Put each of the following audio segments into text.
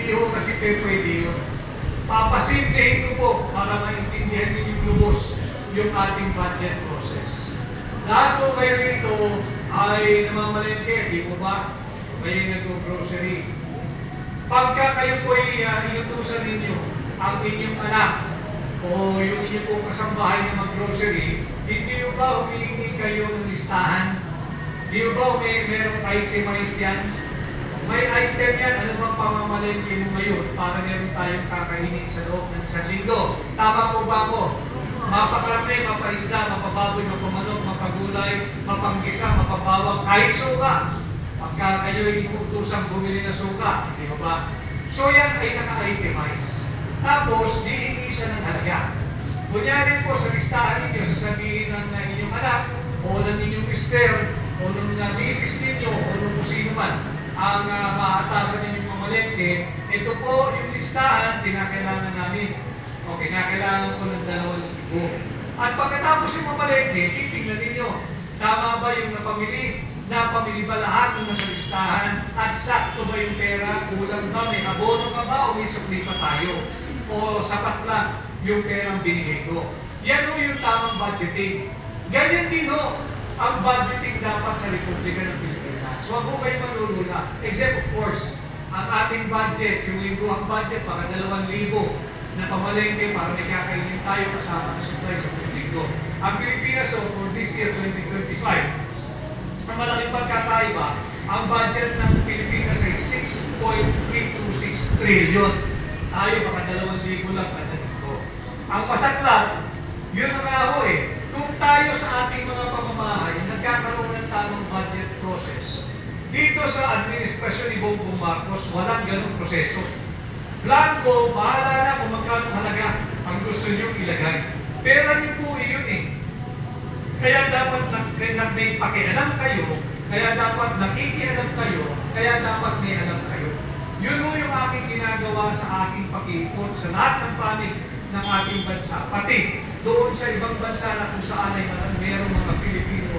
Hindi ho kasi pwede yun. Papasimplihin ko po para maintindihan ninyong lubos yung ating budget process. Lahat po kayo rito ay namamalengke, di po ba? Kayo nag-grocery. Pagka kayo po ay inutusan ninyo ang inyong anak o yung inyong pong kasambahay na mag-grocery, hindi yung ba humihingi kayo ng listahan? Hindi yung ba merong itemize yan? May item yan, ano bang pamamalengke mo ngayon para meron tayong kakainin sa loob ng isang linggo? Tama po ba ako? Mapakarne, mapaisda, mapababoy, mapamanok, mapagulay, mapanggisa, mapabawang, kahit suka. Pagka kayo ay inuutusang bumili ng suka, di ba ba? So yan ay naka-itemize. Tapos, hihingi siya ng halaga. Kunyari po sa listahan ninyo, sasabihin ng inyong anak, o ng inyong mister, o ng misis ninyo, o ng sino man, ang maatasan ninyong mamalengke, ito po yung listahan, kinakailangan namin. O kinakailangan ko ng 2,000. At pagkatapos yung mamalengke, titignan ninyo, tama ba yung napamili? Napamili ba lahat ng nasa listahan? At sakto ba yung pera? Kulang ba? May abono ka ba? O may sukli pa tayo? O sapat lang yung perang binigay ko? Yan o yung tamang budgeting. Ganyan din o ang budgeting dapat sa Republika ng Pilipinas. So huwag kayo malulula. Except of course, ang ating budget, yung lingguhang budget, para 2,000 na pamalengke para may kakainin tayo kasama ng supply sa Pilipino. Ang Pilipinas, so for this year, 2025, ang malaking pagkakaiba, ang budget ng Pilipinas ay 6.326 trillion. Tayo, baka 2,000 lang kada dito. Ang pasaklan, yun na nga ho eh. Kung tayo sa ating mga pamamahay, nagkakaroon ng tamang budget process, dito sa administrasyon ni Bongbong Marcos, walang ganong proseso. Blanco, bahala na kung magkano halaga ang gusto nyo ilagay. Pera niyo po iyon eh. Kaya dapat may pakialam kayo, kaya dapat nakikialam kayo, kaya dapat may alam kayo. Yun ho yung aking ginagawa sa aking pag-iikot sa lahat ng panig ng ating bansa. Pati doon sa ibang bansa na kung saan ay mayroong mga Filipino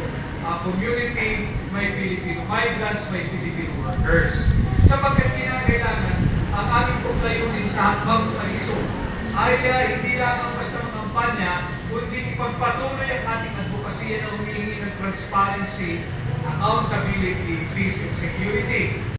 community, may Filipino migrants, may Filipino workers. Sapagkat kinakailangan ang aming paglayunin sa hakbang paliso ay hindi lamang basta ng kampanya, kundi ipagpatuloy ang ating advokasya na humihingi ng transparency, accountability, peace, and security.